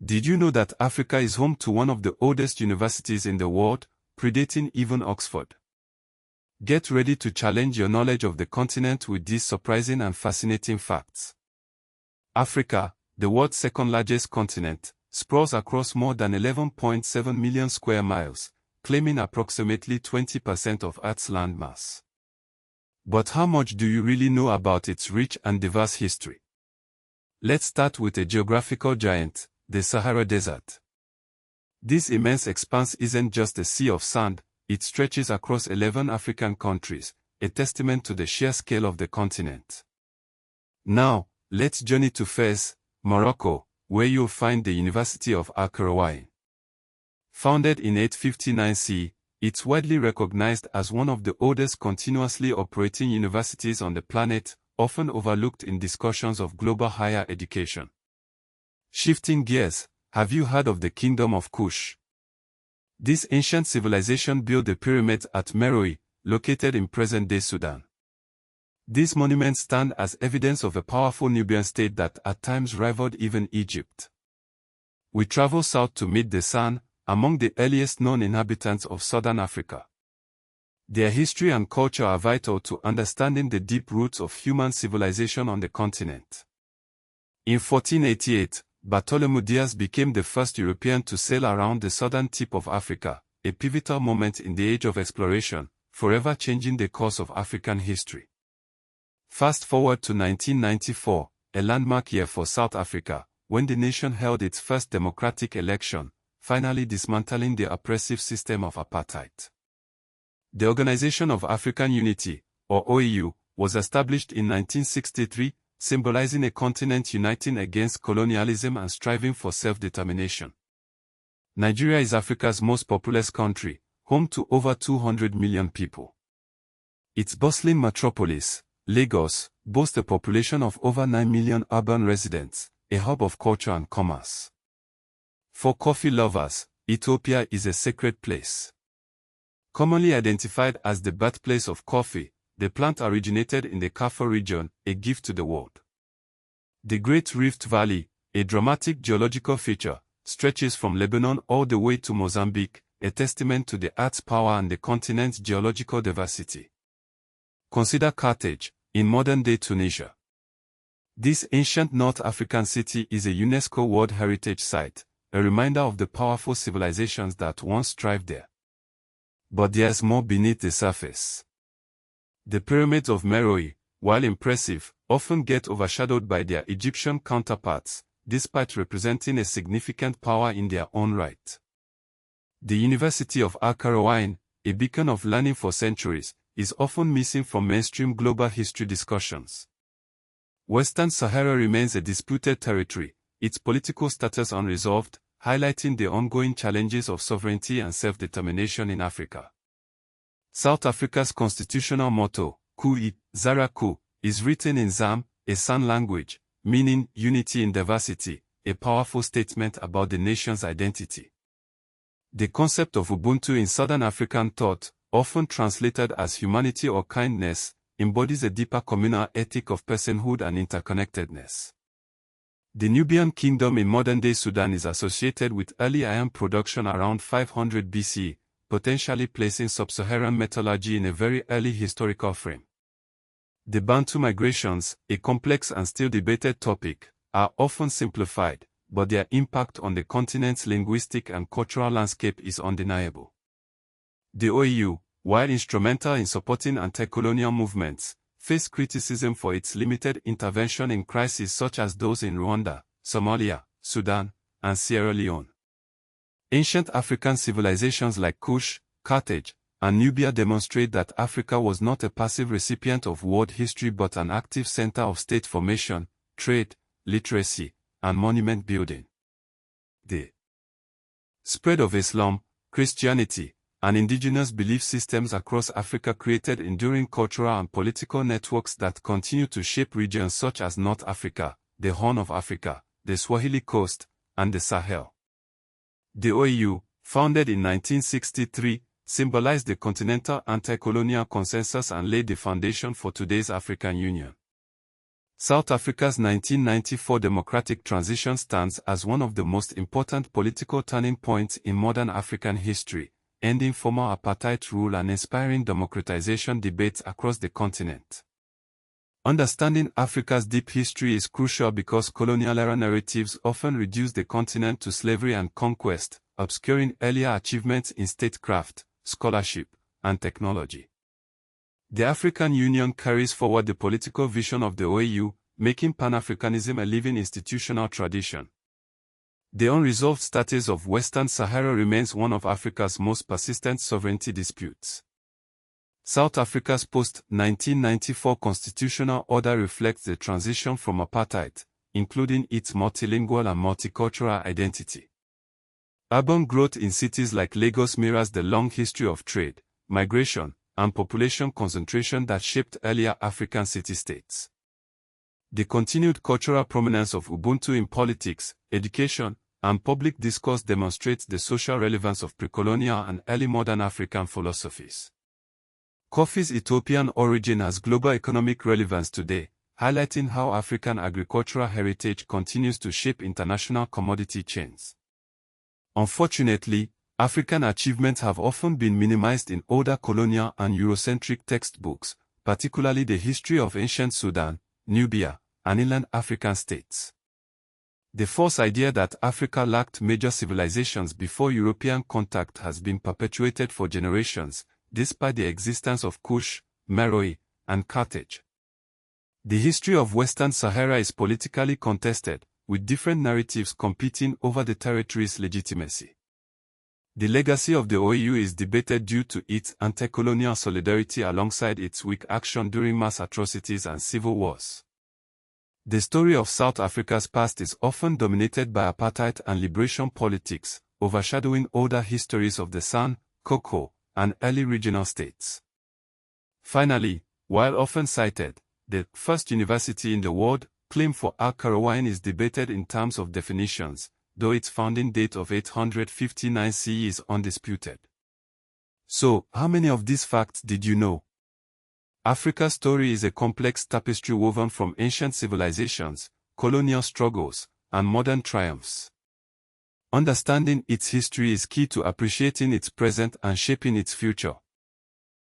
Did you know that Africa is home to one of the oldest universities in the world, predating even Oxford? Get ready to challenge your knowledge of the continent with these surprising and fascinating facts. Africa, the world's second-largest continent, sprawls across more than 11.7 million square miles, claiming approximately 20% of Earth's landmass. But how much do you really know about its rich and diverse history? Let's start with a geographical giant, the Sahara Desert. This immense expanse isn't just a sea of sand, it stretches across 11 African countries, a testament to the sheer scale of the continent. Now, let's journey to Fez, Morocco, where you'll find the University of Al-Qarawiyyin. Founded in 859 CE, it's widely recognized as one of the oldest continuously operating universities on the planet, often overlooked in discussions of global higher education. Shifting gears, have you heard of the Kingdom of Kush? This ancient civilization built the pyramids at Meroe, located in present-day Sudan. These monuments stand as evidence of a powerful Nubian state that at times rivaled even Egypt. We travel south to meet the San, among the earliest known inhabitants of southern Africa. Their history and culture are vital to understanding the deep roots of human civilization on the continent. In 1488, Bartholomew Diaz became the first European to sail around the southern tip of Africa, a pivotal moment in the age of exploration, forever changing the course of African history. Fast forward to 1994, a landmark year for South Africa, when the nation held its first democratic election, finally dismantling the oppressive system of apartheid. The Organization of African Unity, or OAU, was established in 1963, symbolizing a continent uniting against colonialism and striving for self-determination. Nigeria is Africa's most populous country, home to over 200 million people. Its bustling metropolis, Lagos, boasts a population of over 9 million urban residents, a hub of culture and commerce. For coffee lovers, Ethiopia is a sacred place. Commonly identified as the birthplace of coffee, the plant originated in the Kafur region, a gift to the world. The Great Rift Valley, a dramatic geological feature, stretches from Lebanon all the way to Mozambique, a testament to the Earth's power and the continent's geological diversity. Consider Carthage, in modern-day Tunisia. This ancient North African city is a UNESCO World Heritage Site, a reminder of the powerful civilizations that once thrived there. But there's more beneath the surface. The pyramids of Meroe, while impressive, often get overshadowed by their Egyptian counterparts, despite representing a significant power in their own right. The University of Al-Qarawiyyin, a beacon of learning for centuries, is often missing from mainstream global history discussions. Western Sahara remains a disputed territory, its political status unresolved, highlighting the ongoing challenges of sovereignty and self-determination in Africa. South Africa's constitutional motto, Kui, Zara Ku, is written in Zam, a San language, meaning unity in diversity, a powerful statement about the nation's identity. The concept of Ubuntu in Southern African thought, often translated as humanity or kindness, embodies a deeper communal ethic of personhood and interconnectedness. The Nubian kingdom in modern-day Sudan is associated with early iron production around 500 BC, potentially placing sub-Saharan metallurgy in a very early historical frame. The Bantu migrations, a complex and still debated topic, are often simplified, but their impact on the continent's linguistic and cultural landscape is undeniable. The OAU, while instrumental in supporting anti-colonial movements, faced criticism for its limited intervention in crises such as those in Rwanda, Somalia, Sudan, and Sierra Leone. Ancient African civilizations like Kush, Carthage, and Nubia demonstrate that Africa was not a passive recipient of world history but an active center of state formation, trade, literacy, and monument building. The spread of Islam, Christianity, and indigenous belief systems across Africa created enduring cultural and political networks that continue to shape regions such as North Africa, the Horn of Africa, the Swahili Coast, and the Sahel. The OAU, founded in 1963, symbolized the continental anti-colonial consensus and laid the foundation for today's African Union. South Africa's 1994 democratic transition stands as one of the most important political turning points in modern African history, ending former apartheid rule and inspiring democratization debates across the continent. Understanding Africa's deep history is crucial because colonial-era narratives often reduce the continent to slavery and conquest, obscuring earlier achievements in statecraft, scholarship, and technology. The African Union carries forward the political vision of the OAU, making Pan-Africanism a living institutional tradition. The unresolved status of Western Sahara remains one of Africa's most persistent sovereignty disputes. South Africa's post-1994 constitutional order reflects the transition from apartheid, including its multilingual and multicultural identity. Urban growth in cities like Lagos mirrors the long history of trade, migration, and population concentration that shaped earlier African city-states. The continued cultural prominence of Ubuntu in politics, education, and public discourse demonstrates the social relevance of pre-colonial and early modern African philosophies. Coffee's Ethiopian origin has global economic relevance today, highlighting how African agricultural heritage continues to shape international commodity chains. Unfortunately, African achievements have often been minimized in older colonial and Eurocentric textbooks, particularly the history of ancient Sudan, Nubia, and inland African states. The false idea that Africa lacked major civilizations before European contact has been perpetuated for generations, despite the existence of Kush, Meroe, and Carthage. The history of Western Sahara is politically contested, with different narratives competing over the territory's legitimacy. The legacy of the OAU is debated due to its anti-colonial solidarity alongside its weak action during mass atrocities and civil wars. The story of South Africa's past is often dominated by apartheid and liberation politics, overshadowing older histories of the San, Cocoa, and early regional states. Finally, while often cited, the first university in the world, claim for Al-Qarawiyyin is debated in terms of definitions, though its founding date of 859 CE is undisputed. So, how many of these facts did you know? Africa's story is a complex tapestry woven from ancient civilizations, colonial struggles, and modern triumphs. Understanding its history is key to appreciating its present and shaping its future.